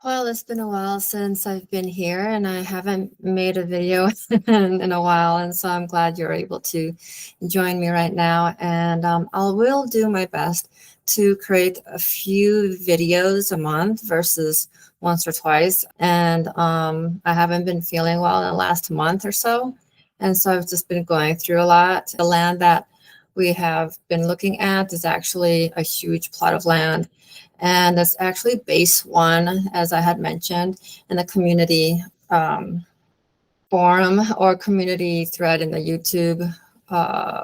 Well, it's been a while since I've been here, and I haven't made a video in a while, and so I'm glad you're able to join me right now. And I will do my best to create a few videos a month versus once or twice. And I haven't been feeling well in the last month or so, and so I've just been going through a lot. The land that we have been looking at is actually a huge plot of land, and it's actually base one, as I had mentioned, in the community forum or community thread in the YouTube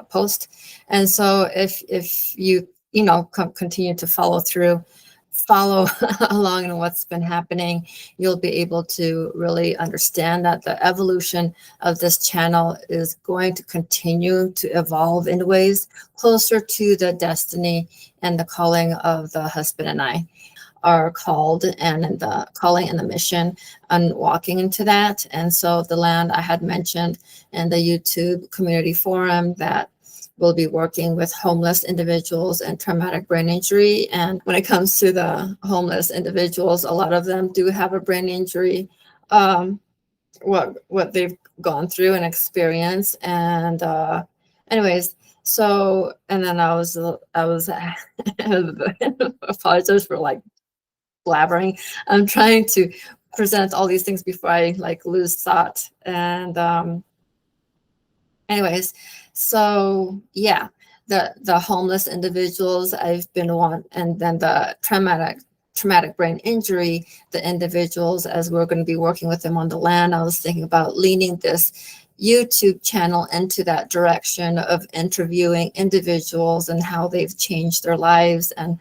post. And so if you continue to follow along in what's been happening, you'll be able to really understand that the evolution of this channel is going to continue to evolve in ways closer to the destiny and the calling of the husband and I are called, and the calling and the mission and walking into that. And so the land I had mentioned in the YouTube community forum that we'll be working with homeless individuals and traumatic brain injury. And when it comes to the homeless individuals, a lot of them do have a brain injury, what they've gone through and experienced. And anyways, so and then I was apologize for like blabbering. I'm trying to present all these things before I like lose thought. And anyways, so yeah, the homeless individuals I've been and then the traumatic brain injury, the individuals, as we're going to be working with them on the land, I was thinking about leaning this YouTube channel into that direction of interviewing individuals and how they've changed their lives, and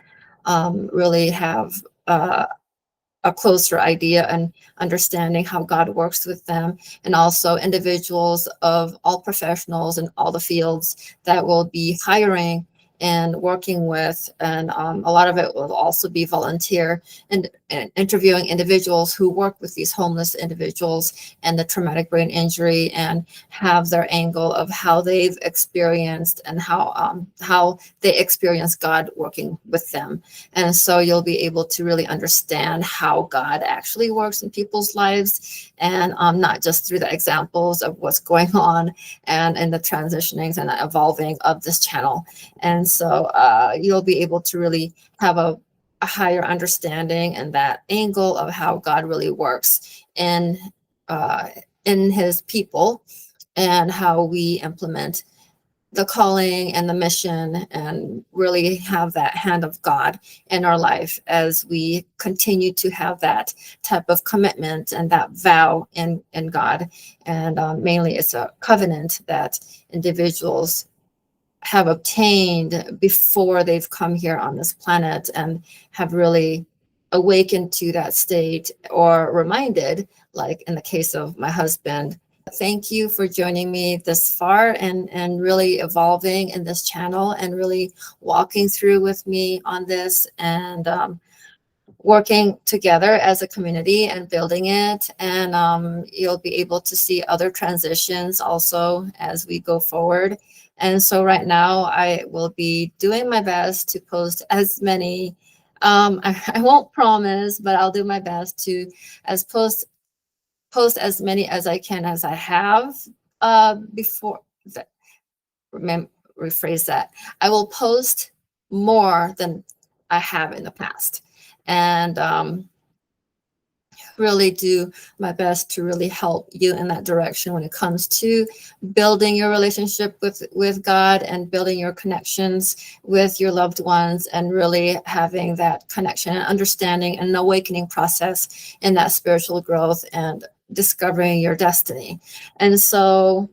really have a closer idea and understanding how God works with them, and also individuals of all professionals in all the fields that will be hiring and working with. And a lot of it will also be volunteer and interviewing individuals who work with these homeless individuals and the traumatic brain injury, and have their angle of how they've experienced and how they experience God working with them. And so you'll be able to really understand how God actually works in people's lives, and not just through the examples of what's going on and in the transitionings and the evolving of this channel. And so you'll be able to really have a higher understanding and that angle of how God really works in his people, and how we implement the calling and the mission, and really have that hand of God in our life as we continue to have that type of commitment and that vow in God. And mainly it's a covenant that individuals have obtained before they've come here on this planet, and have really awakened to that state, or reminded, like in the case of my husband. Thank you for joining me this far, and really evolving in this channel, and really walking through with me on this, and working together as a community and building it. And you'll be able to see other transitions also as we go forward. And so right now I will be doing my best to post as many, I won't promise, but I'll do my best to post as many as I can, as I have before. Rephrase that. I will post more than I have in the past, and really do my best to really help you in that direction when it comes to building your relationship with God, and building your connections with your loved ones, and really having that connection and understanding and awakening process in that spiritual growth and discovering your destiny. And so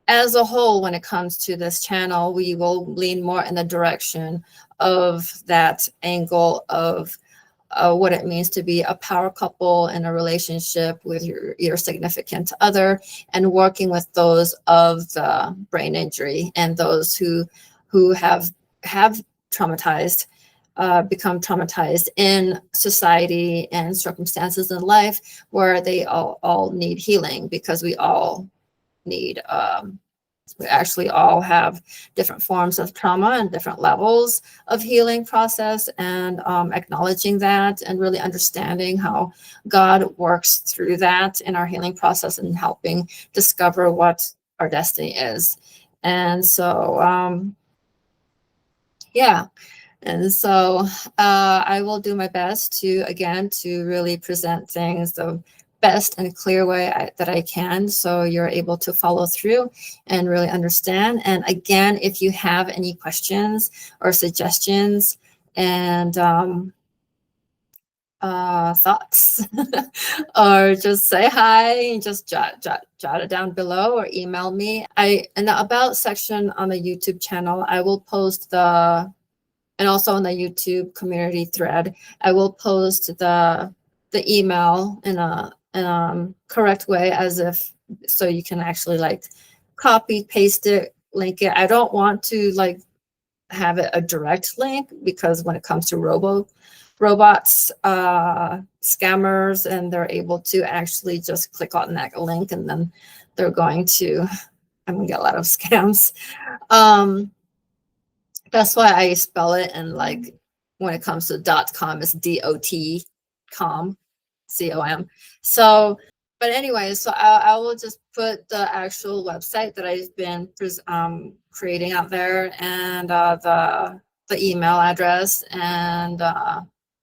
as a whole, when it comes to this channel, we will lean more in the direction of that angle of what it means to be a power couple in a relationship with your significant other, and working with those of the brain injury, and those who have traumatized, become traumatized in society and circumstances in life, where they all need healing, because we all need We actually all have different forms of trauma and different levels of healing process, and acknowledging that and really understanding how God works through that in our healing process and helping discover what our destiny is. And so, yeah. And so I will do my best to, again, to really present things the best and clear way that I can, so you're able to follow through and really understand. And again, if you have any questions or suggestions and thoughts, or just say hi and just jot it down below or email me. In the about section on the YouTube channel, I will post and also on the YouTube community thread, I will post the email in a correct way, as if, so you can actually like copy, paste it, link it. I don't want to like have it a direct link, because when it comes to robots, scammers, and they're able to actually just click on that link, and then I'm going to get a lot of scams. That's why I spell it, and like when it comes to .com, it's .com, com. So, but anyway, so I will just put the actual website that I've been creating out there, and the email address, and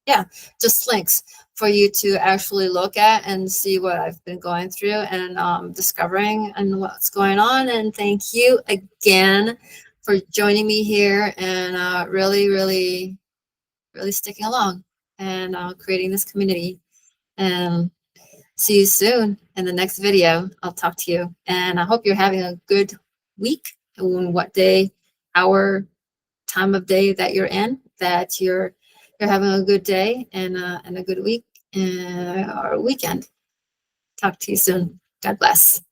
yeah, just links for you to actually look at and see what I've been going through and discovering and what's going on. And thank you again for joining me here, and really, really, really sticking along and creating this community. And see you soon in the next video. I'll talk to you, and I hope you're having a good week, and what day, hour, time of day that you're in, that you're having a good day and a good week and or weekend. Talk to you soon. God bless.